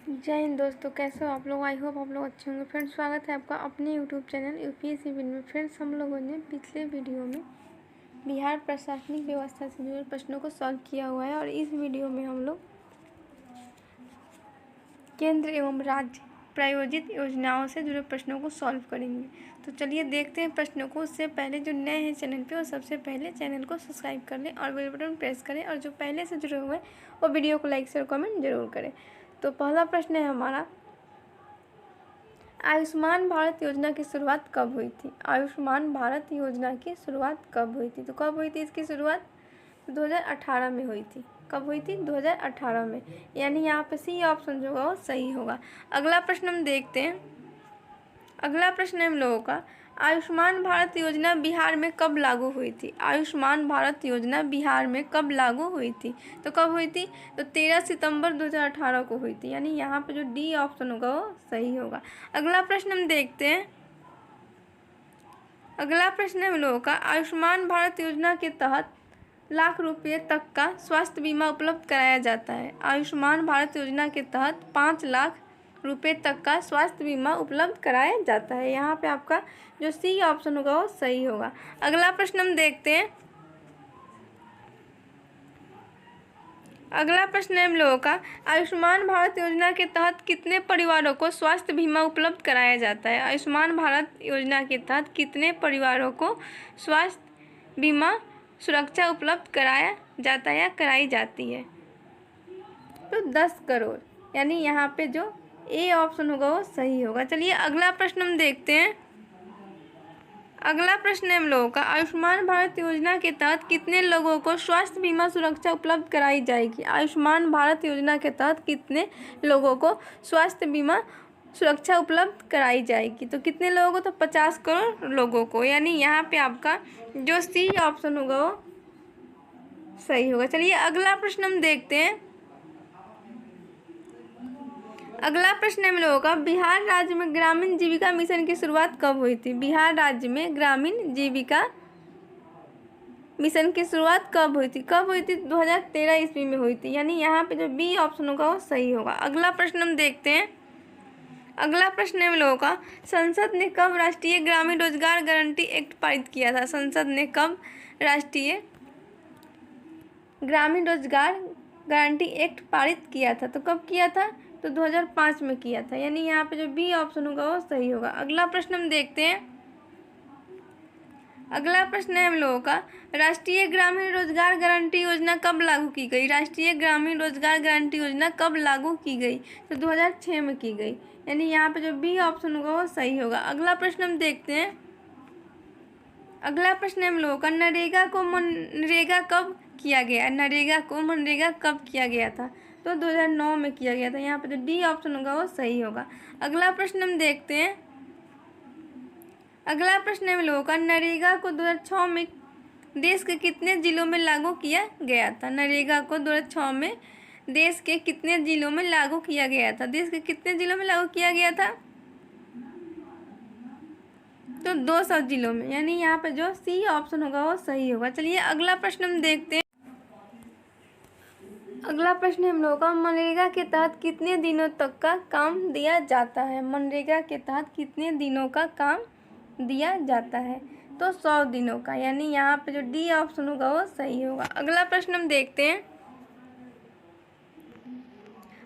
जय हिंद दोस्तों, कैसे हो आप लोग। आई होप आप लोग अच्छे होंगे। फ्रेंड्स, स्वागत है आपका अपने यूट्यूब चैनल यूपीएससी विन में। फ्रेंड्स, हम लोगों ने पिछले वीडियो में बिहार प्रशासनिक व्यवस्था से जुड़े प्रश्नों को सॉल्व किया हुआ है और इस वीडियो में हम लोग केंद्र एवं राज्य प्रायोजित योजनाओं से जुड़े प्रश्नों को सॉल्व करेंगे। तो चलिए देखते हैं प्रश्नों को। उससे पहले जो नए हैं चैनल पे, वो सबसे पहले चैनल को सब्सक्राइब कर लें और बेल बटन प्रेस करें, और जो पहले से जुड़े हुए हैं वो वीडियो को लाइक शेयर कमेंट जरूर करें। तो पहला प्रश्न है हमारा, आयुष्मान भारत योजना की शुरुआत कब हुई थी। आयुष्मान भारत योजना की शुरुआत कब हुई थी। तो कब हुई थी इसकी शुरुआत? 2018 में हुई थी। कब हुई थी? 2018 में। यानी यहाँ पे सी ऑप्शन जो होगा वो सही होगा। अगला प्रश्न हम देखते हैं। अगला प्रश्न है हम लोगों का, आयुष्मान भारत योजना बिहार में कब लागू हुई थी। आयुष्मान भारत योजना बिहार में कब लागू हुई थी। तो कब हुई थी? तो 13 सितंबर 2018 को हुई थी। यानी यहाँ पे जो डी ऑप्शन होगा वो सही होगा। अगला प्रश्न हम देखते हैं। अगला प्रश्न है हम लोगों का, आयुष्मान भारत योजना के तहत लाख रुपये तक का स्वास्थ्य बीमा उपलब्ध कराया जाता है। आयुष्मान भारत योजना के तहत 5 लाख रुपये तक का स्वास्थ्य बीमा उपलब्ध कराया जाता है। यहाँ पे आपका जो सी ऑप्शन होगा वो सही होगा। अगला प्रश्न हम देखते हैं। अगला प्रश्न है हम लोगों का, आयुष्मान भारत योजना के तहत कितने परिवारों को स्वास्थ्य बीमा उपलब्ध कराया जाता है। आयुष्मान भारत योजना के तहत कितने परिवारों को स्वास्थ्य बीमा सुरक्षा उपलब्ध कराया जाता है या कराई जाती है। तो 10 करोड़। यानी यहाँ पे जो ए ऑप्शन होगा वो सही होगा। चलिए अगला प्रश्न हम देखते हैं। अगला प्रश्न है हम लोगों का, आयुष्मान भारत योजना के तहत कितने लोगों को स्वास्थ्य बीमा सुरक्षा उपलब्ध कराई जाएगी। आयुष्मान भारत योजना के तहत कितने लोगों को स्वास्थ्य बीमा सुरक्षा उपलब्ध कराई जाएगी। तो कितने लोगों को? तो 50 करोड़ लोगों को। यानी यहाँ पे आपका जो सी ऑप्शन होगा वो सही होगा। चलिए अगला प्रश्न हम देखते हैं। अगला प्रश्न है हम लोगों का, बिहार राज्य में ग्रामीण जीविका मिशन की शुरुआत कब हुई थी। बिहार राज्य में ग्रामीण जीविका मिशन की शुरुआत कब हुई थी। कब हुई थी? 2013 ईस्वी में हुई थी। यानी यहाँ पे जो बी ऑप्शन होगा वो सही होगा। अगला प्रश्न हम देखते हैं। अगला प्रश्न है हम लोगों का, संसद ने कब राष्ट्रीय ग्रामीण रोजगार गारंटी एक्ट पारित किया था। संसद ने कब राष्ट्रीय ग्रामीण रोजगार गारंटी एक्ट पारित किया था। तो कब किया था? तो 2005 में किया था। यानी यहाँ पे जो बी ऑप्शन होगा वो सही होगा। अगला प्रश्न हम देखते हैं। अगला प्रश्न है हम लोगों का, राष्ट्रीय ग्रामीण रोजगार गारंटी योजना कब लागू की गई। राष्ट्रीय ग्रामीण रोजगार गारंटी योजना कब लागू की गई। तो 2006 में की गई। यानी यहाँ पे जो बी ऑप्शन होगा वो सही होगा। अगला प्रश्न हम देखते हैं। अगला प्रश्न है हम लोगों का, नरेगा को मनरेगा कब किया गया। नरेगा को मनरेगा कब किया गया था। तो 2009 में किया गया था। यहाँ पे जो डी ऑप्शन होगा वो सही होगा। अगला प्रश्न हम देखते हैं। अगला प्रश्न है हम लोगों का, नरेगा को 2006 में देश के कितने जिलों में लागू किया गया था। नरेगा को 2006 में देश के कितने जिलों में लागू किया गया था। देश के कितने जिलों में लागू किया गया था? तो 200 जिलों में। यानी यहाँ पे जो सी ऑप्शन होगा वो सही होगा। चलिए अगला प्रश्न हम देखते हैं। अगला प्रश्न हम लोगों का, मनरेगा के तहत कितने दिनों तक का काम दिया जाता है। मनरेगा के तहत कितने दिनों का काम दिया जाता है। तो 100 दिनों का। यानी यहाँ पे जो डी ऑप्शन होगा वो सही होगा। अगला प्रश्न हम देखते हैं।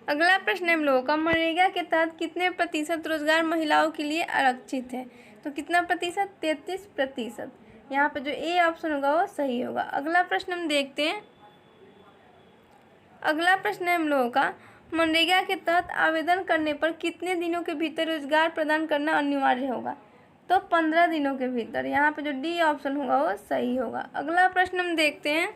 अगला प्रश्न हम लोगों का, मनरेगा के तहत कितने प्रतिशत रोजगार महिलाओं के लिए आरक्षित है। तो कितना प्रतिशत? 33%। यहाँ पे जो ए ऑप्शन होगा वो सही होगा। अगला प्रश्न हम देखते हैं। अगला प्रश्न है हम लोगों का, मनरेगा के तहत आवेदन करने पर कितने दिनों के भीतर रोजगार प्रदान करना अनिवार्य होगा। तो 15 दिनों के भीतर। यहाँ पे जो डी ऑप्शन होगा वो सही होगा। अगला प्रश्न हम देखते हैं।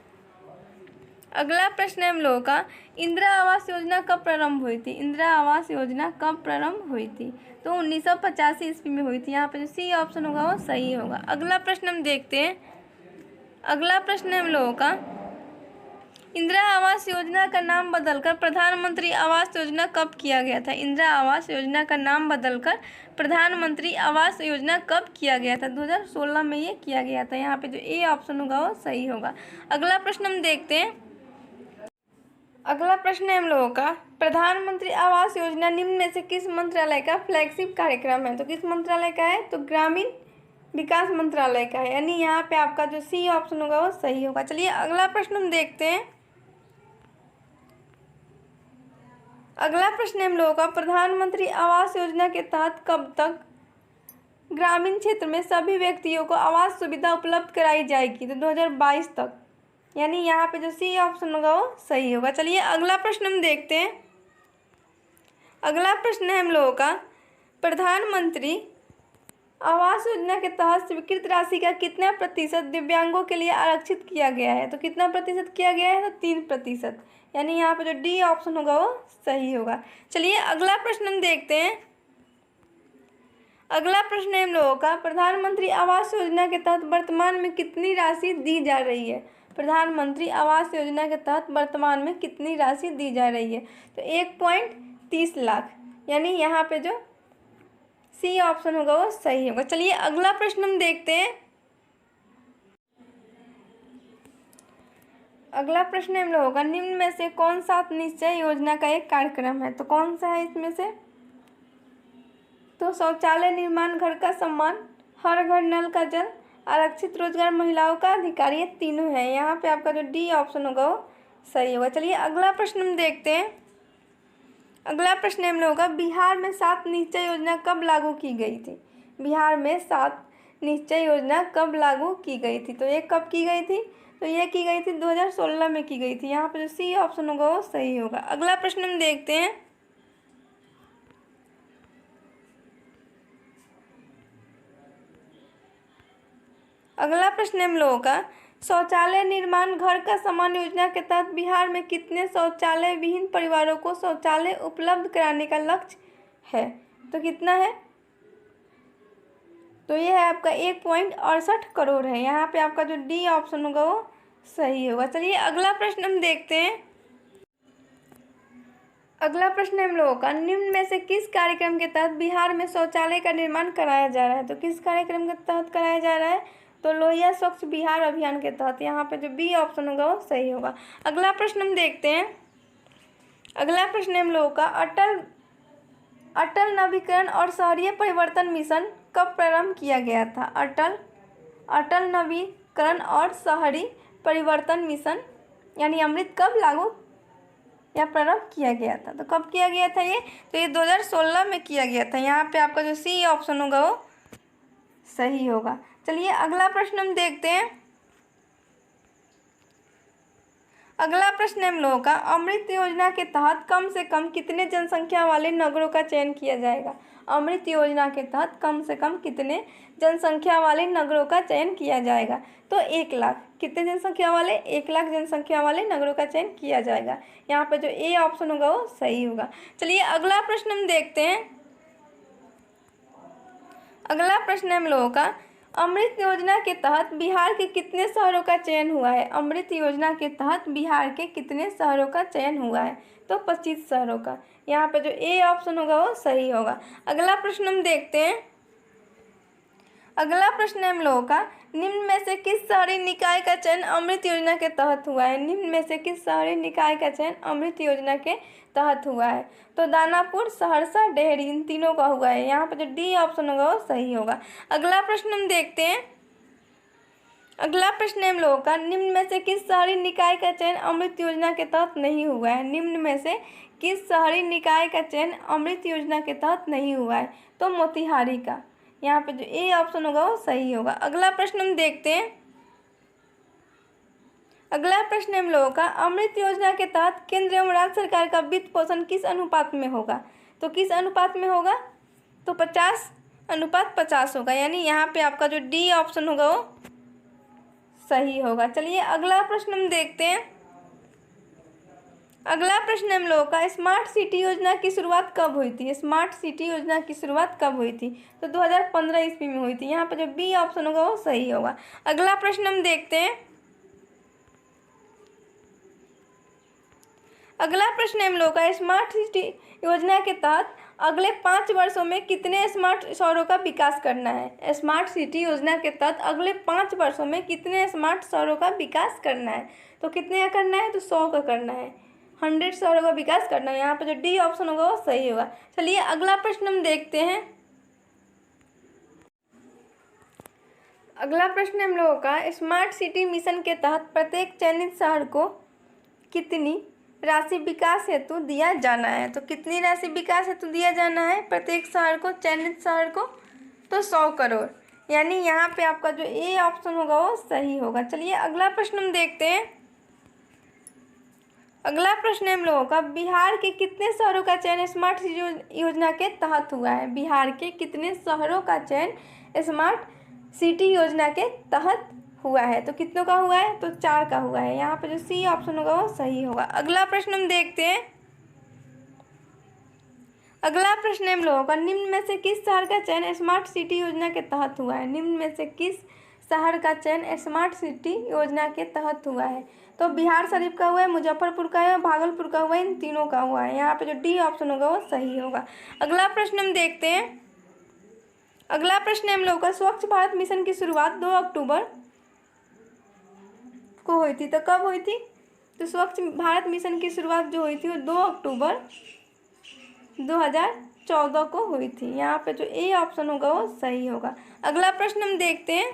अगला प्रश्न है हम लोगों का, इंदिरा आवास योजना कब प्रारंभ हुई थी। इंदिरा आवास योजना कब प्रारंभ हुई थी। तो 1985 ईस्वी में हुई थी। यहाँ पे जो सी ऑप्शन होगा वो सही होगा। अगला प्रश्न हम देखते हैं। अगला प्रश्न है हम लोगों का, इंदिरा आवास योजना का नाम बदलकर प्रधानमंत्री आवास योजना कब किया गया था। इंदिरा आवास योजना का नाम बदलकर प्रधानमंत्री आवास योजना कब किया गया था। 2016 में ये किया गया था। यहाँ पे जो ए ऑप्शन होगा वो सही होगा। अगला प्रश्न हम देखते हैं। अगला प्रश्न है हम लोगों का, प्रधानमंत्री आवास योजना निम्न में से किस मंत्रालय का फ्लैगशिप कार्यक्रम है? तो किस मंत्रालय का है? तो ग्रामीण विकास मंत्रालय का है, यानी यहाँ पे आपका जो सी ऑप्शन होगा वो सही होगा। चलिए अगला प्रश्न हम देखते हैं। अगला प्रश्न है हम लोगों का, प्रधानमंत्री आवास योजना के तहत कब तक ग्रामीण क्षेत्र में सभी व्यक्तियों को आवास सुविधा उपलब्ध कराई जाएगी? तो 2022 तक, यानी यहाँ पे जो सी ऑप्शन होगा वो सही होगा। चलिए अगला प्रश्न हम देखते हैं। अगला प्रश्न है हम लोगों का, प्रधानमंत्री आवास योजना के तहत स्वीकृत राशि का कितना प्रतिशत दिव्यांगों के लिए आरक्षित किया गया है? तो कितना प्रतिशत किया गया है? तो 3%, यानी यहाँ पे जो डी ऑप्शन होगा वो सही होगा। चलिए अगला प्रश्न हम देखते हैं। अगला प्रश्न है हम लोगों का, प्रधानमंत्री आवास योजना के तहत वर्तमान में कितनी राशि दी जा रही है? प्रधानमंत्री आवास योजना के तहत वर्तमान में कितनी राशि दी जा रही है? तो 1.30 लाख, यानी यहाँ पे जो सी ऑप्शन होगा वो सही होगा। चलिए अगला प्रश्न हम देखते हैं। अगला प्रश्न हम लोगों का, निम्न में से कौन सा निश्चय योजना का एक कार्यक्रम है? तो कौन सा है इसमें से? तो शौचालय निर्माण, घर का सम्मान, हर घर नल का जल, आरक्षित रोजगार, महिलाओं का अधिकार, ये तीनों हैं। यहाँ पे आपका जो डी ऑप्शन होगा वो सही होगा। चलिए अगला प्रश्न हम देखते हैं। अगला प्रश्न हम लोगों का, बिहार में 7 निश्चय योजना कब लागू की गई थी? बिहार में 7 निश्चय योजना कब लागू की गई थी? तो ये कब की गई थी? तो ये की गई थी 2016 में की गई थी। यहाँ पे जो सी ऑप्शन होगा वो सही होगा। अगला प्रश्न हम देखते हैं। अगला प्रश्न हम लोगों का, शौचालय निर्माण, घर का सम्मान योजना के तहत बिहार में कितने शौचालय विहीन परिवारों को शौचालय उपलब्ध कराने का लक्ष्य है? तो कितना है? तो ये है आपका 1.68 करोड़ है। यहाँ पे आपका जो डी ऑप्शन होगा वो सही होगा। चलिए अगला प्रश्न हम देखते हैं। अगला प्रश्न हम लोगों का, निम्न में से किस कार्यक्रम के तहत बिहार में शौचालय का निर्माण कराया जा रहा है? तो किस कार्यक्रम के तहत कराया जा रहा है? तो लोहिया स्वच्छ बिहार अभियान के तहत। यहाँ पे जो बी ऑप्शन होगा वो सही होगा। अगला प्रश्न हम देखते हैं। अगला प्रश्न हम लोगों का, अटल नवीकरण और शहरी परिवर्तन मिशन कब प्रारंभ किया गया था? अटल नवीकरण और शहरी परिवर्तन मिशन यानी अमृत कब लागू या प्रारंभ किया गया था? तो कब किया गया था ये? तो ये 2016 में किया गया था। यहाँ पे आपका जो सी ऑप्शन होगा वो सही होगा। चलिए अगला प्रश्न हम देखते हैं। अगला प्रश्न हम लोगों का, अमृत योजना के तहत कम से कम कितने जनसंख्या वाले नगरों का चयन किया जाएगा? अमृत योजना के तहत कम से कम कितने जनसंख्या वाले नगरों का चयन किया जाएगा? तो 1 लाख। कितने जनसंख्या वाले? 1 लाख जनसंख्या वाले नगरों का चयन किया जाएगा। यहाँ पे जो ए ऑप्शन होगा वो सही होगा। चलिए अगला प्रश्न हम देखते हैं। अगला प्रश्न हम लोगों का, अमृत योजना के तहत बिहार के कितने शहरों का चयन हुआ है? अमृत योजना के तहत बिहार के कितने शहरों का चयन हुआ है? तो 25 शहरों का। यहाँ पे जो ए ऑप्शन होगा वो सही होगा। अगला प्रश्न हम देखते हैं। अगला प्रश्न हम लोगों का, निम्न में से किस शहरी निकाय का चयन अमृत योजना के तहत हुआ है? निम्न में से किस शहरी निकाय का चयन अमृत योजना के तहत हुआ है? तो दानापुर, सहरसा, डेहरी, इन तीनों का हुआ है। यहाँ पर जो डी ऑप्शन होगा वो सही होगा। अगला प्रश्न हम देखते हैं। अगला प्रश्न हम लोगों का, निम्न में से किस शहरी निकाय का चयन अमृत योजना के तहत नहीं हुआ है? निम्न में से किस शहरी निकाय का चयन अमृत योजना के तहत नहीं हुआ है? तो मोतिहारी का। यहाँ पे जो ए ऑप्शन होगा वो सही होगा। अगला प्रश्न हम देखते हैं। अगला प्रश्न हम लोगों का, अमृत योजना के तहत केंद्र एवं राज्य सरकार का वित्त पोषण किस अनुपात में होगा? तो किस अनुपात में होगा? तो 50:50 होगा। यानी यहाँ पे आपका जो डी ऑप्शन होगा वो सही होगा। चलिए अगला प्रश्न हम देखते हैं। अगला प्रश्न हम लोगों का, स्मार्ट सिटी योजना की शुरुआत कब हुई थी? स्मार्ट सिटी योजना की शुरुआत कब हुई थी? तो 2015 ईस्वी में हुई थी। यहाँ पर जो बी ऑप्शन होगा वो सही होगा। अगला प्रश्न हम देखते हैं। अगला प्रश्न हम लोगों का, स्मार्ट सिटी योजना के तहत अगले 5 वर्षों में कितने स्मार्ट शहरों का विकास करना है? स्मार्ट सिटी योजना के तहत अगले 5 वर्षों में कितने स्मार्ट शहरों का विकास करना है? तो कितने का करना है? तो 100 का करना है। 100 शहरों का विकास करना। यहाँ पे जो डी ऑप्शन होगा वो सही होगा। चलिए अगला प्रश्न हम देखते हैं। अगला प्रश्न हम लोगों का, स्मार्ट सिटी मिशन के तहत प्रत्येक चयनित शहर को कितनी राशि विकास हेतु दिया जाना है। तो कितनी राशि विकास हेतु दिया जाना है प्रत्येक शहर को, चयनित शहर को? तो 100 करोड़। यानी यहाँ पे आपका जो ए ऑप्शन होगा वो सही होगा। चलिए अगला प्रश्न हम देखते हैं। अगला प्रश्न हम लोगों का, बिहार के कितने शहरों का चयन स्मार्ट सिटी योजना के तहत हुआ है। बिहार के कितने शहरों का चयन स्मार्ट सिटी योजना के तहत हुआ है। तो कितनों का हुआ है? तो 4 का हुआ है। यहाँ पे जो सी ऑप्शन होगा वो सही होगा। अगला प्रश्न हम देखते हैं। अगला प्रश्न हम लोगों का, निम्न में से किस शहर का चयन स्मार्ट सिटी योजना के तहत हुआ है। निम्न में से किस शहर का चयन स्मार्ट सिटी योजना के तहत हुआ है। तो बिहार शरीफ का हुआ है, मुजफ्फरपुर का है, भागलपुर का हुआ है, इन तीनों का हुआ है। यहाँ पे जो डी ऑप्शन होगा वो सही होगा। अगला प्रश्न हम देखते हैं। अगला प्रश्न हम लोग का, स्वच्छ भारत मिशन की शुरुआत 2 अक्टूबर को हुई थी। तो कब हुई थी? तो स्वच्छ भारत मिशन की शुरुआत जो हुई थी वो 2 अक्टूबर 2014 को हुई थी। यहाँ पे जो ए ऑप्शन होगा वो सही होगा। अगला प्रश्न हम देखते हैं।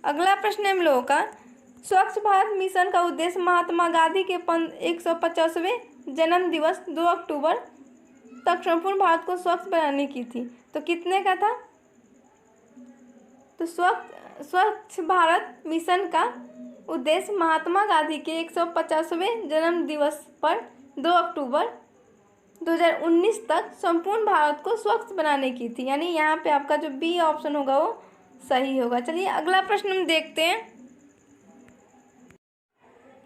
अगला प्रश्न हम लोगों का, स्वच्छ भारत मिशन का उद्देश्य महात्मा गांधी के 150वें जन्म दिवस 2 अक्टूबर तक संपूर्ण भारत को स्वच्छ बनाने की थी। तो कितने का था? तो स्वच्छ भारत मिशन का उद्देश्य महात्मा गांधी के 150वें जन्म दिवस पर 2 अक्टूबर 2019 तक संपूर्ण भारत को स्वच्छ बनाने की थी। यानी यहाँ पे आपका जो बी ऑप्शन होगा वो सही होगा। चलिए अगला प्रश्न हम देखते हैं।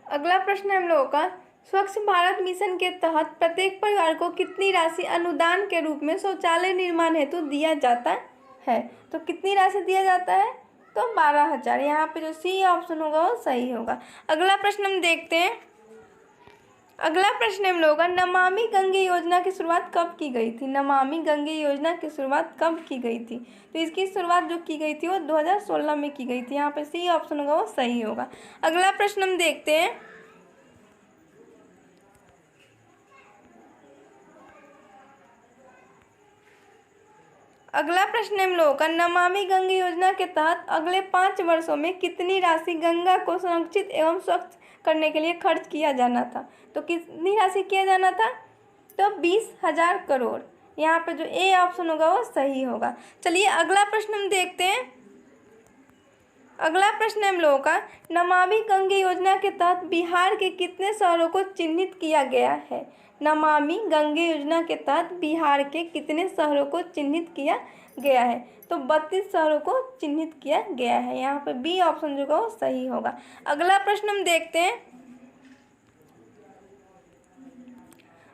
अगला प्रश्न हम लोगों का, स्वच्छ भारत मिशन के तहत प्रत्येक परिवार को कितनी राशि अनुदान के रूप में शौचालय निर्माण हेतु दिया जाता है। तो कितनी राशि दिया जाता है? तो 12,000। यहाँ पे जो सी ऑप्शन होगा वो सही होगा। अगला प्रश्न हम देखते हैं। अगला प्रश्न हम लोगों का, नमामि गंगे योजना की शुरुआत कब की गई थी। नमामि गंगे योजना की शुरुआत कब की गई थी? तो इसकी शुरुआत जो की गई थी वो 2016 में की गई थी। यहाँ पे सी ऑप्शन होगा वो सही होगा। अगला प्रश्न हम देखते हैं। अगला प्रश्न हम लोगों का, नमामि गंगे योजना के तहत अगले 5 वर्षों में कितनी राशि गंगा को संरक्षित एवं स्वच्छ करने के लिए खर्च किया जाना था। तो कितनी राशि किया जाना था? तो 20,000 करोड़। यहाँ पे जो ए ऑप्शन होगा वो सही होगा। चलिए अगला प्रश्न हम देखते हैं। अगला प्रश्न हम लोगों का, नमामि गंगे योजना के तहत बिहार के कितने शहरों को चिन्हित किया गया है। नमामि गंगे योजना के तहत बिहार के कितने शहरों को चिन्हित किया गया है। तो 32 शहरों को चिन्हित किया गया है। यहाँ पे बी ऑप्शन जो होगा वो सही होगा। अगला प्रश्न हम देखते हैं।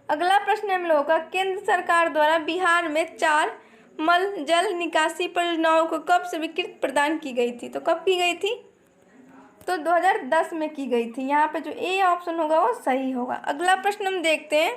अगला प्रश्न हम लोगों का, केंद्र सरकार द्वारा बिहार में 4 मल जल निकासी परियोजनाओं को कब स्वीकृति प्रदान की गई थी। तो कब की गई थी? तो 2010 में की गई थी। यहाँ पे जो ए ऑप्शन होगा वो सही होगा। अगला प्रश्न हम देखते हैं।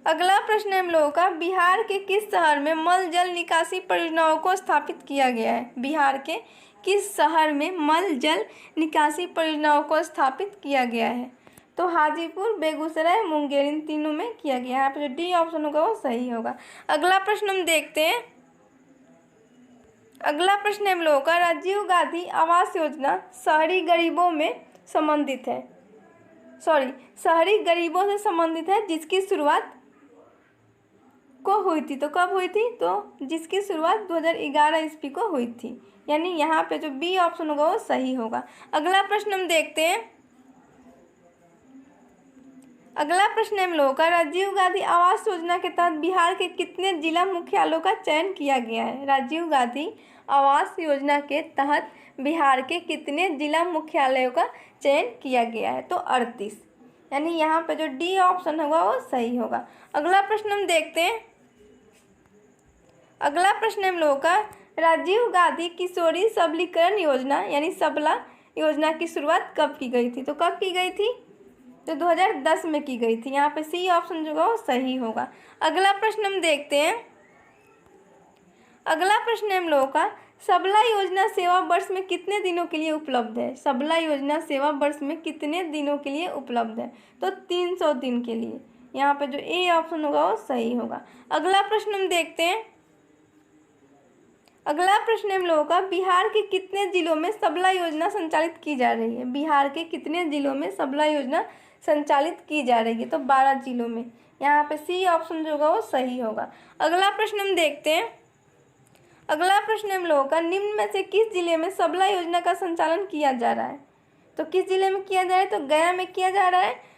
अगला प्रश्न हम लोगों का, बिहार के किस शहर में मल जल निकासी परियोजनाओं को स्थापित किया गया है। बिहार के किस शहर में मल जल निकासी परियोजनाओं को स्थापित किया गया है। तो हाजीपुर, बेगूसराय, मुंगेर, इन तीनों में किया गया है। यहाँ पे जो डी ऑप्शन होगा वो सही होगा। अगला प्रश्न हम देखते हैं। अगला प्रश्न हम लोगों का, राजीव गांधी आवास योजना शहरी गरीबों में संबंधित है, शहरी गरीबों से संबंधित है, जिसकी शुरुआत को हुई थी। तो कब हुई थी? तो जिसकी शुरुआत 2011 ईस्वी को हुई थी। यानी यहाँ पे जो बी ऑप्शन होगा वो सही होगा। अगला प्रश्न हम देखते हैं। अगला प्रश्न हम लोगों का, राजीव गांधी आवास योजना के तहत बिहार के कितने जिला मुख्यालयों का चयन किया गया है। राजीव गांधी आवास योजना के तहत बिहार के कितने जिला मुख्यालयों का चयन किया गया है। तो 38। यानी यहाँ पे जो डी ऑप्शन होगा वो सही होगा। अगला प्रश्न हम देखते हैं। अगला प्रश्न हम लोगों का, राजीव गांधी किशोरी सबलीकरण योजना यानी सबला योजना की शुरुआत कब की गई थी। तो कब की गई थी? तो 2010 में की गई थी। यहाँ पे सी ऑप्शन जो होगा वो सही होगा। अगला प्रश्न हम देखते हैं। अगला प्रश्न हम लोगों का, सबला योजना सेवा वर्ष में कितने दिनों के लिए उपलब्ध है? सबला योजना सेवा वर्ष में कितने दिनों के लिए उपलब्ध है? तो 300 दिन के लिए। यहाँ पे जो ए ऑप्शन होगा वो सही होगा। अगला प्रश्न हम देखते हैं। अगला प्रश्न हम लोगों का, बिहार के कितने जिलों में सबला योजना संचालित की जा रही है? बिहार के कितने जिलों में सबला योजना संचालित की जा रही है? तो 12 जिलों में। यहाँ पे सी ऑप्शन जो होगा वो सही होगा। अगला प्रश्न हम देखते हैं। अगला प्रश्न हम लोगों का, निम्न में से किस जिले में सबला योजना का संचालन किया जा रहा है? तो किस जिले में किया जा रहा है? तो गया में किया जा रहा है,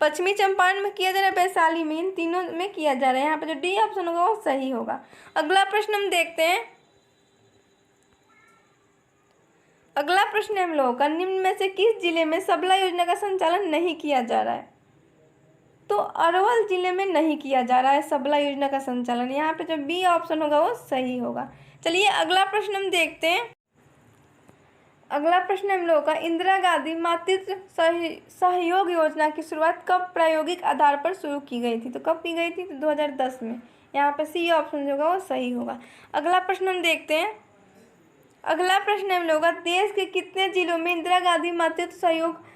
पश्चिमी चंपारण में किया जा रहा है, वैशाली में, इन तीनों में किया जा रहा है। यहाँ पे जो डी ऑप्शन होगा वो सही होगा। अगला प्रश्न हम देखते हैं। अगला प्रश्न हम लोगों का, निम्न में से किस जिले में सबला योजना का संचालन नहीं किया जा रहा है? तो अरवल जिले में नहीं किया जा रहा है सबला योजना का संचालन। यहाँ पे जो बी ऑप्शन होगा वो सही होगा। चलिए अगला प्रश्न हम देखते हैं। अगला प्रश्न हम लोगों का, इंदिरा गांधी मातृत्व सहयोग योजना की शुरुआत कब प्रायोगिक आधार पर शुरू की गई थी? तो कब की गई थी? तो 2010 में। यहाँ पे सी ऑप्शन जो होगा वो सही होगा। अगला प्रश्न हम देखते हैं। अगला प्रश्न हम लोगों का, देश के कितने जिलों में इंदिरा गांधी मातृत्व सहयोग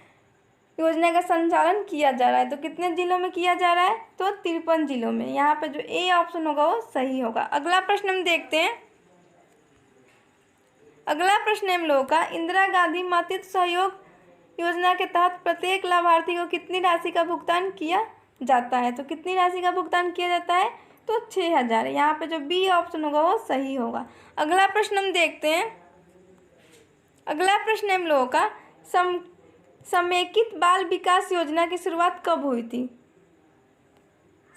योजना का संचालन किया जा रहा है? तो कितने जिलों में किया जा रहा है? तो 53 जिलों में। यहाँ पे जो ए ऑप्शन होगा वो सही होगा। अगला प्रश्न हम देखते हैं। अगला प्रश्न हम लोगों का, इंदिरा गांधी मातृत्व सहयोग योजना के तहत प्रत्येक लाभार्थी को कितनी राशि का भुगतान किया जाता है? तो कितनी राशि का भुगतान किया जाता है? तो 6000। यहाँ पे जो बी ऑप्शन होगा वो सही होगा। अगला प्रश्न हम देखते हैं। अगला प्रश्न हम लोगों का, समेकित बाल विकास योजना की शुरुआत कब हुई थी?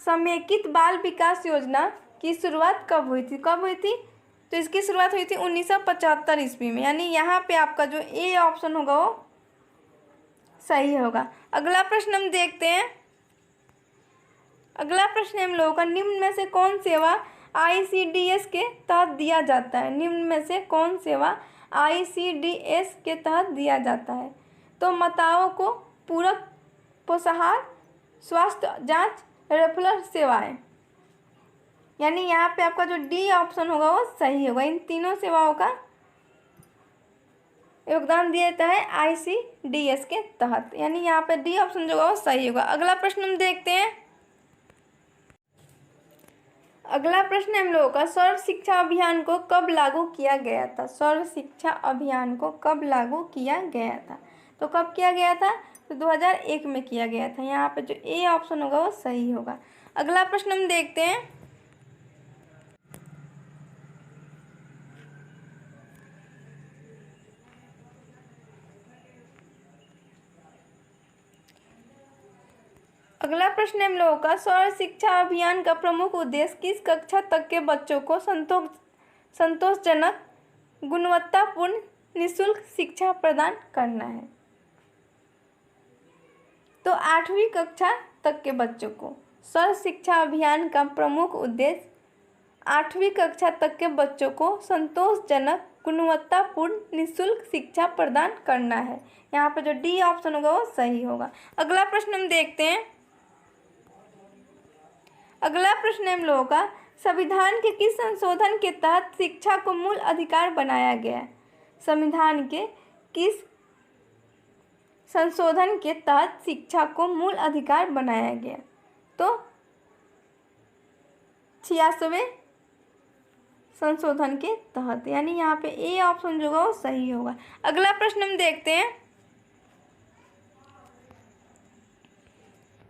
समेकित बाल विकास योजना की शुरुआत कब हुई थी? कब हुई थी? तो इसकी शुरुआत हुई थी 1975 ईस्वी में। यानी यहाँ पे आपका जो ए ऑप्शन होगा वो सही होगा। अगला प्रश्न हम देखते हैं। अगला प्रश्न हम लोगों का, निम्न में से कौन सेवा ICDS के तहत दिया जाता है? निम्न में से कौन सेवा ICDS के तहत दिया जाता है? तो माताओं को पूरक पोषाहार, स्वास्थ्य जांच, रेफरल सेवाएं। यानी यहाँ पे आपका जो डी ऑप्शन होगा वो सही होगा। इन तीनों सेवाओं का योगदान दिया जाता है ICDS के तहत। यानी यहाँ पे डी ऑप्शन जो होगा वो सही होगा। अगला प्रश्न हम देखते हैं। अगला प्रश्न हम लोगों का, सर्व शिक्षा अभियान को कब लागू किया गया था? सर्व शिक्षा अभियान को कब लागू किया गया था? तो कब किया गया था? तो 2001 में किया गया था। यहाँ पे जो ए ऑप्शन होगा वो सही होगा। अगला प्रश्न हम देखते हैं। अगला प्रश्न हम लोगों का, सर्व शिक्षा अभियान का प्रमुख उद्देश्य किस कक्षा तक के बच्चों को संतोषजनक गुणवत्तापूर्ण निःशुल्क शिक्षा प्रदान करना है? तो 8वीं कक्षा तक के बच्चों को। सर्व शिक्षा अभियान का प्रमुख उद्देश्य 8वीं कक्षा तक के बच्चों को संतोषजनक गुणवत्तापूर्ण निःशुल्क शिक्षा प्रदान करना है। यहाँ पर जो डी ऑप्शन होगा वो सही होगा। अगला प्रश्न हम देखते हैं। अगला प्रश्न हम लोगों का, संविधान के किस संशोधन के तहत शिक्षा को मूल अधिकार बनाया गया है? संविधान के किस संशोधन के तहत शिक्षा को मूल अधिकार बनाया गया? तो 86वें संशोधन के तहत। यानी यहाँ पे ए ऑप्शन जो होगा वो सही होगा। अगला प्रश्न हम देखते हैं।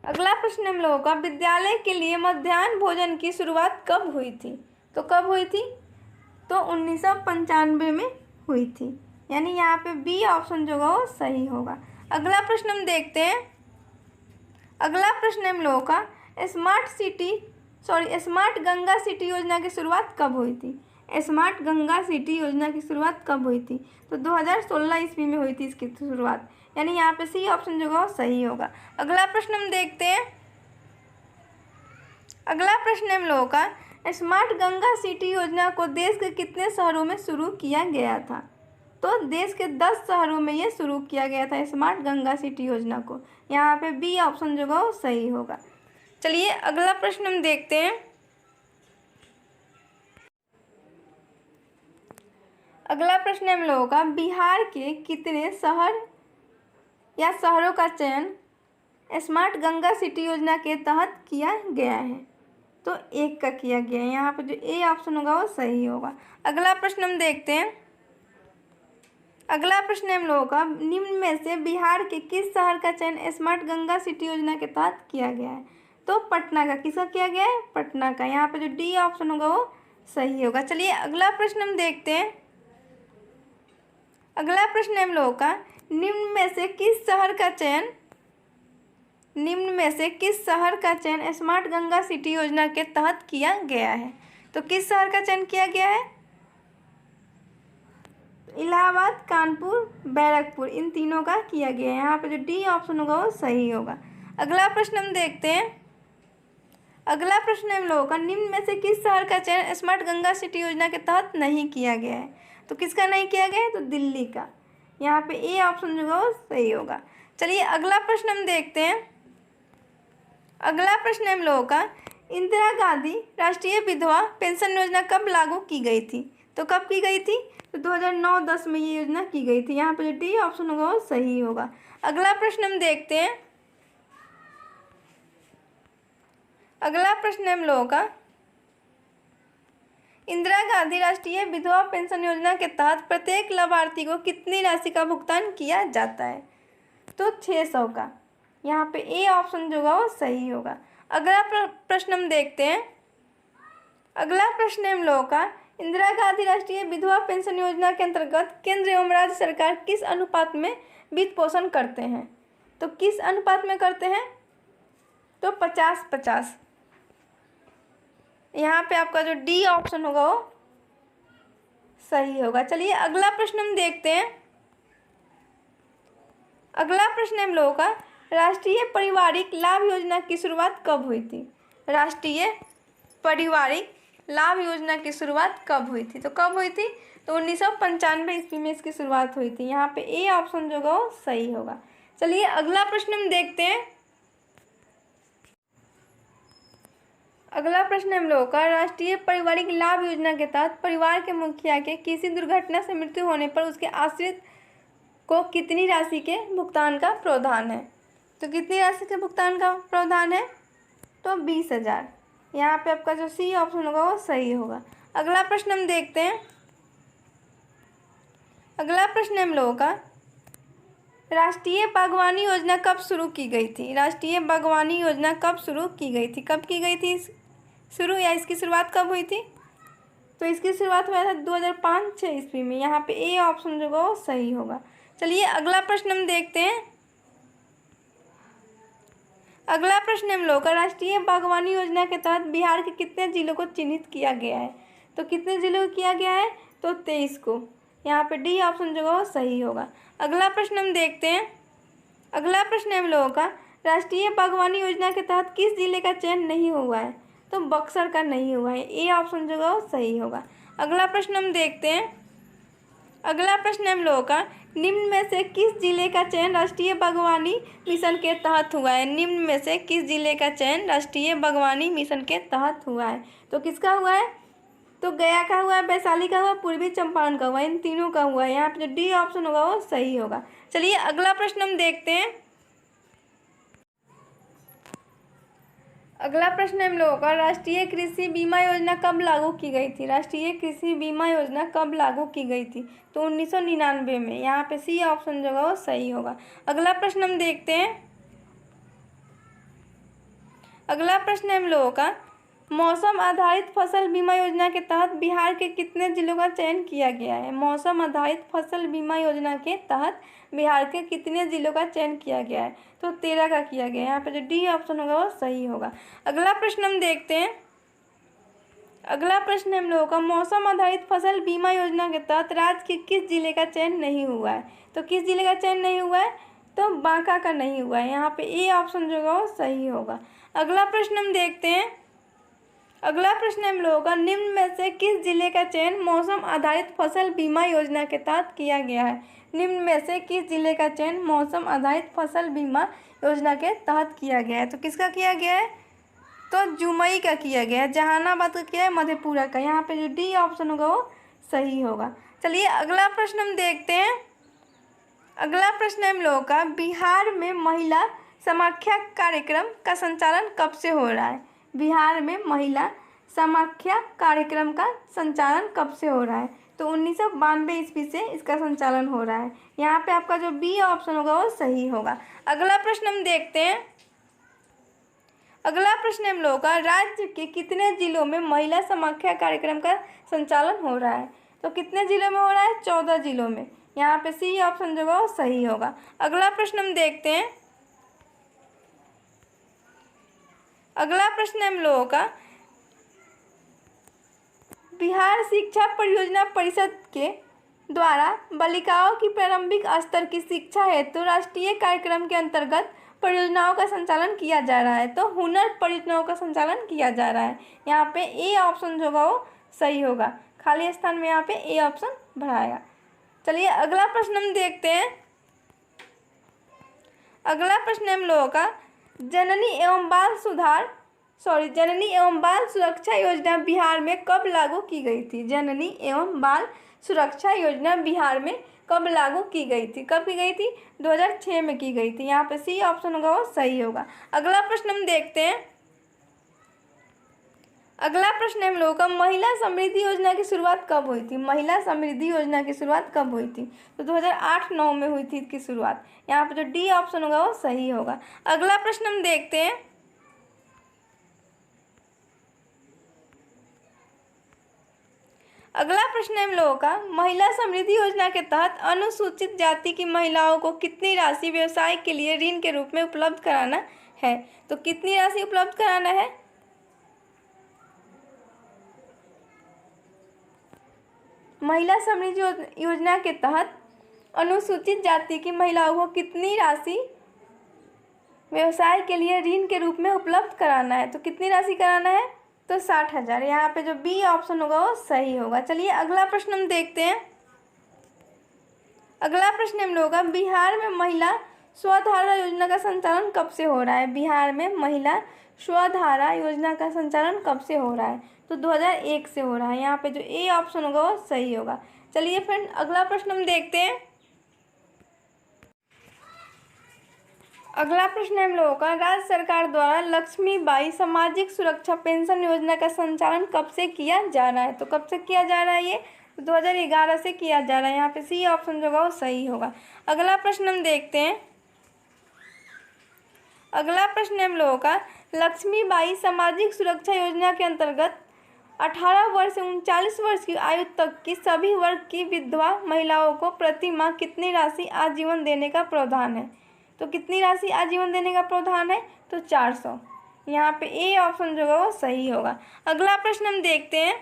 अगला प्रश्न हम लोगों का, विद्यालय के लिए मध्याह्न भोजन की शुरुआत कब हुई थी? तो कब हुई थी? तो 1995 में हुई थी। यानी यहाँ पे बी ऑप्शन जो होगा वो सही होगा। अगला प्रश्न हम देखते हैं। अगला प्रश्न हम लोगों का, स्मार्ट गंगा सिटी योजना की शुरुआत कब हुई थी? स्मार्ट गंगा सिटी योजना की शुरुआत कब हुई थी? तो 2016 ईस्वी में हुई थी इसकी शुरुआत। यानी यहाँ पे सी ऑप्शन जो होगा वो सही होगा। अगला प्रश्न हम देखते हैं। अगला प्रश्न हम लोगों का, स्मार्ट गंगा सिटी योजना को देश के कितने शहरों में शुरू किया गया था? तो देश के 10 शहरों में ये शुरू किया गया था स्मार्ट गंगा सिटी योजना को। यहाँ पे बी ऑप्शन जो होगा वो सही होगा। चलिए अगला प्रश्न हम देखते हैं। अगला प्रश्न हम लोगों का, बिहार के कितने शहर या शहरों का चयन स्मार्ट गंगा सिटी योजना के तहत किया गया है? तो एक का किया गया है। यहाँ पे जो ए ऑप्शन होगा वो सही होगा। अगला प्रश्न हम देखते हैं। अगला प्रश्न हम लोगों का, निम्न में से बिहार के किस शहर का चयन स्मार्ट गंगा सिटी योजना के तहत किया गया है? तो पटना का। किसका किया गया है? पटना का। यहाँ पे जो डी ऑप्शन होगा वो सही होगा। चलिए अगला प्रश्न हम देखते हैं। अगला प्रश्न हम लोगों का, निम्न में से किस शहर का चयन स्मार्ट गंगा सिटी योजना के तहत किया गया है? तो किस शहर का चयन किया गया है? इलाहाबाद, कानपुर, बैरकपुर, इन तीनों का किया गया है। यहाँ पे जो डी ऑप्शन होगा वो सही होगा। अगला प्रश्न हम देखते हैं। अगला प्रश्न हम लोगों का, निम्न में से किस शहर का चयन स्मार्ट गंगा सिटी योजना के तहत नहीं किया गया है? तो किसका नहीं किया गया है? तो दिल्ली का। यहाँ पे ए ऑप्शन जो होगा वो सही होगा। चलिए अगला प्रश्न हम देखते हैं। अगला प्रश्न हम लोगों का, इंदिरा गांधी राष्ट्रीय विधवा पेंशन योजना कब लागू की गई थी? तो कब की गई थी? तो 2009-10 में ये योजना की गई थी। यहाँ पे जो डी ऑप्शन होगा वो सही होगा। अगला प्रश्न हम देखते हैं। अगला प्रश्न हम लोगों का, इंदिरा गांधी राष्ट्रीय विधवा पेंशन योजना के तहत प्रत्येक लाभार्थी को कितनी राशि का भुगतान किया जाता है? तो 600 का। यहाँ पे ए ऑप्शन जो होगा वो सही होगा। अगला प्रश्न हम देखते हैं। अगला प्रश्न हम लोगों का, इंदिरा गांधी राष्ट्रीय विधवा पेंशन योजना के अंतर्गत केंद्र एवं राज्य सरकार किस अनुपात में वित्त पोषण करते हैं? तो किस अनुपात में करते हैं? तो 50-50। यहाँ पे आपका जो डी ऑप्शन होगा वो सही होगा। चलिए अगला प्रश्न हम देखते हैं। अगला प्रश्न हम लोगों का, राष्ट्रीय पारिवारिक लाभ योजना की शुरुआत कब हुई थी? राष्ट्रीय पारिवारिक लाभ योजना की शुरुआत कब हुई थी? तो कब हुई थी? तो 1995 ईस्वी में इसकी शुरुआत हुई थी। यहाँ पे ए ऑप्शन जो होगा वो सही होगा। चलिए अगला प्रश्न हम देखते हैं। अगला प्रश्न हम लोगों का, राष्ट्रीय पारिवारिक लाभ योजना के तहत परिवार के मुखिया के किसी दुर्घटना से मृत्यु होने पर उसके आश्रित को कितनी राशि के भुगतान का प्रावधान है? तो कितनी राशि के भुगतान का प्रावधान है? तो 20,000। यहाँ पे आपका जो सी ऑप्शन होगा वो सही होगा। अगला प्रश्न हम देखते हैं। अगला प्रश्न हम लोगों का, राष्ट्रीय बागवानी योजना कब शुरू की गई थी? राष्ट्रीय बागवानी योजना कब शुरू की गई थी? कब की गई थी शुरू, या इसकी शुरुआत कब हुई थी? तो इसकी शुरुआत हुआ था 2005-6 ईस्वी में। यहाँ पे ए ऑप्शन जो होगा वो सही होगा। चलिए अगला प्रश्न हम देखते हैं। अगला प्रश्न हम लोग का, राष्ट्रीय बागवानी योजना के तहत बिहार के कितने जिलों को चिन्हित किया गया है? तो कितने जिलों को किया गया है? तो 23 को। यहाँ पे डी ऑप्शन जो होगा वो सही होगा। अगला प्रश्न हम देखते हैं। अगला प्रश्न हम लोगों का, राष्ट्रीय बागवानी योजना के तहत किस जिले का चयन नहीं हुआ है? तो बक्सर का नहीं हुआ है। ए ऑप्शन जो होगा वो सही होगा। अगला प्रश्न हम देखते हैं। अगला प्रश्न हम लोगों का, निम्न में से किस जिले का चयन राष्ट्रीय बागवानी मिशन के तहत हुआ है? निम्न में से किस जिले का चयन राष्ट्रीय बागवानी मिशन के तहत हुआ है? तो किसका हुआ है? तो गया का हुआ है, वैशाली का हुआ, पूर्वी चंपारण का हुआ, इन तीनों का हुआ है। यहाँ पे जो डी ऑप्शन होगा वो सही होगा। चलिए अगला प्रश्न हम देखते हैं। अगला प्रश्न हम लोगों का, राष्ट्रीय कृषि बीमा योजना कब लागू की गई थी? राष्ट्रीय कृषि बीमा योजना कब लागू की गई थी? तो 1999 में। यहाँ पे सी ऑप्शन जो होगा वो सही होगा। अगला प्रश्न हम देखते हैं। अगला प्रश्न हम लोगों का, मौसम आधारित फसल बीमा योजना के तहत बिहार के कितने जिलों का चयन किया गया है? मौसम आधारित फसल बीमा योजना के तहत बिहार के कितने जिलों का चयन किया गया है? तो 13 का किया गया है। यहाँ पे जो डी ऑप्शन होगा वो सही होगा। अगला प्रश्न हम देखते हैं। अगला प्रश्न हम लोगों का, मौसम आधारित फसल बीमा योजना के तहत राज्य के किस जिले का चयन नहीं हुआ है? तो किस जिले का चयन नहीं हुआ है? तो बांका का नहीं हुआ है। यहाँ पे ए ऑप्शन जो होगा वो सही होगा। अगला प्रश्न हम देखते हैं। अगला प्रश्न हम लोगों का, निम्न में से किस जिले का चयन मौसम आधारित फसल बीमा योजना के तहत किया गया है? निम्न में से किस जिले का चयन मौसम आधारित फसल बीमा योजना के तहत किया गया है? तो किसका किया गया है? तो जुमई का किया गया है, जहानाबाद का किया है, मधेपुरा का। यहाँ पे जो डी ऑप्शन होगा वो सही होगा। चलिए अगला प्रश्न हम देखते हैं। अगला प्रश्न है हम लोगों का, बिहार में महिला समाख्या कार्यक्रम का संचालन कब से हो रहा है? बिहार में महिला समाख्या कार्यक्रम का संचालन कब से हो रहा है? तो 1992 ईस्वी से इसका संचालन हो रहा है। यहाँ पे आपका जो बी ऑप्शन होगा वो सही होगा। अगला प्रश्न हम देखते हैं। अगला प्रश्न हम लोगों का, राज्य के कितने जिलों में महिला समाख्या कार्यक्रम का संचालन हो रहा है? तो कितने जिलों में हो रहा है? 14 जिलों में। यहाँ पे सी ऑप्शन जो होगा वो सही होगा। अगला प्रश्न हम देखते हैं। अगला प्रश्न हम लोगों का, बिहार शिक्षा परियोजना परिषद के द्वारा बालिकाओं की प्रारंभिक स्तर की शिक्षा हेतु राष्ट्रीय कार्यक्रम के अंतर्गत परियोजनाओं का संचालन किया जा रहा है। तो हुनर परियोजनाओं का संचालन किया जा रहा है। यहाँ पे ए ऑप्शन जो होगा वो सही होगा। खाली स्थान में यहाँ पे ए ऑप्शन भराएगा। चलिए अगला प्रश्न हम देखते हैं। अगला प्रश्न हम लोगों का, जननी एवं बाल सुरक्षा योजना बिहार में कब लागू की गई थी? जननी एवं बाल सुरक्षा योजना बिहार में कब लागू की गई थी? कब की गई थी? 2006 में की गई थी। यहाँ पे सी ऑप्शन होगा वो सही होगा। अगला प्रश्न हम देखते हैं। अगला प्रश्न हम लोगों का, महिला समृद्धि योजना की शुरुआत कब हुई थी? महिला समृद्धि योजना की शुरुआत कब हुई थी? तो 2008-9 में हुई थी इसकी शुरुआत। यहाँ पे जो डी ऑप्शन होगा वो सही होगा। अगला प्रश्न हम देखते हैं। अगला प्रश्न है हम लोगों का, महिला समृद्धि योजना के तहत अनुसूचित जाति की महिलाओं को कितनी राशि व्यवसाय के लिए ऋण के रूप में उपलब्ध कराना है? तो कितनी राशि उपलब्ध कराना है? महिला समृद्धि योजना के तहत अनुसूचित जाति की महिलाओं को कितनी राशि व्यवसाय के लिए ऋण के रूप में उपलब्ध कराना है? तो कितनी राशि कराना है? तो 60,000। यहाँ पे जो बी ऑप्शन होगा वो सही होगा। चलिए अगला प्रश्न हम देखते हैं। अगला प्रश्न हम लोगों का, बिहार में महिला स्वधारा योजना का संचालन कब से हो रहा है? बिहार में महिला स्वधारा योजना का संचालन कब से हो रहा है? तो 2001 से हो रहा है। यहाँ पे जो ए ऑप्शन होगा वो सही होगा। चलिए फ्रेंड अगला प्रश्न हम देखते हैं। अगला प्रश्न है हम लोगों का, राज्य सरकार द्वारा लक्ष्मीबाई सामाजिक सुरक्षा पेंशन योजना का संचालन कब से किया जा रहा है? तो कब से किया जा रहा है ये? 2011 से किया जा रहा है। यहाँ पे सी ऑप्शन जो होगा वो सही होगा। अगला प्रश्न हम देखते हैं। अगला प्रश्न है हम लोगों का, लक्ष्मीबाई सामाजिक सुरक्षा योजना के अंतर्गत 18 वर्ष से 39 वर्ष की आयु तक की सभी वर्ग की विधवा महिलाओं को प्रति माह कितनी राशि आजीवन देने का प्रावधान है? तो कितनी राशि आजीवन देने का प्रावधान है? तो 400। यहाँ पे ए ऑप्शन जो होगा वो सही होगा। अगला प्रश्न हम देखते हैं।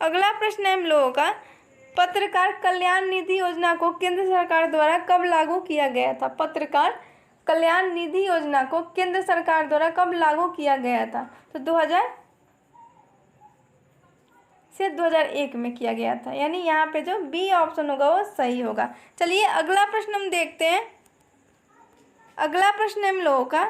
अगला प्रश्न है हम लोगों का, पत्रकार कल्याण निधि योजना को केंद्र सरकार द्वारा कब लागू किया गया था? पत्रकार कल्याण निधि योजना को केंद्र सरकार द्वारा कब लागू किया गया था? तो 2000 से 2001 में किया गया था। यानी यहाँ पे जो बी ऑप्शन होगा वो सही होगा। चलिए अगला प्रश्न हम देखते हैं। अगला प्रश्न हम लोगों का,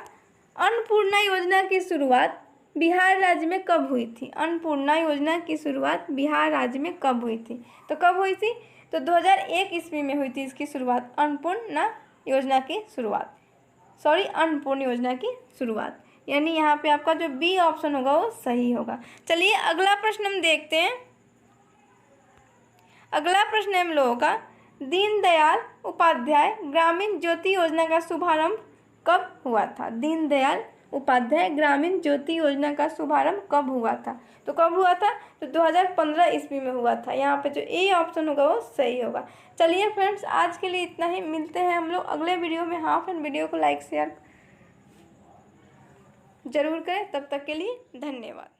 अन्नपूर्णा योजना की शुरुआत बिहार राज्य में कब हुई थी? अन्नपूर्णा योजना की शुरुआत बिहार राज्य में कब हुई थी? तो कब हुई थी? तो 2001 ईस्वी में हुई थी इसकी शुरुआत। अन्नपूर्णा योजना की शुरुआत, अन्नपूर्णा योजना की शुरुआत। यानी यहाँ पे आपका जो बी ऑप्शन होगा वो सही होगा। चलिए अगला प्रश्न हम देखते हैं। अगला प्रश्न हम लोगों का, दीनदयाल उपाध्याय ग्रामीण ज्योति योजना का शुभारंभ कब हुआ था? दीनदयाल उपाध्याय ग्रामीण ज्योति योजना का शुभारंभ कब हुआ था? तो कब हुआ था? तो 2015 ईस्वी में हुआ था। यहाँ पे जो ए ऑप्शन होगा वो सही होगा। चलिए फ्रेंड्स आज के लिए इतना ही। मिलते हैं हम लोग अगले वीडियो में। हाँ फ्रेंड, वीडियो को लाइक शेयर जरूर करें। तब तक के लिए धन्यवाद।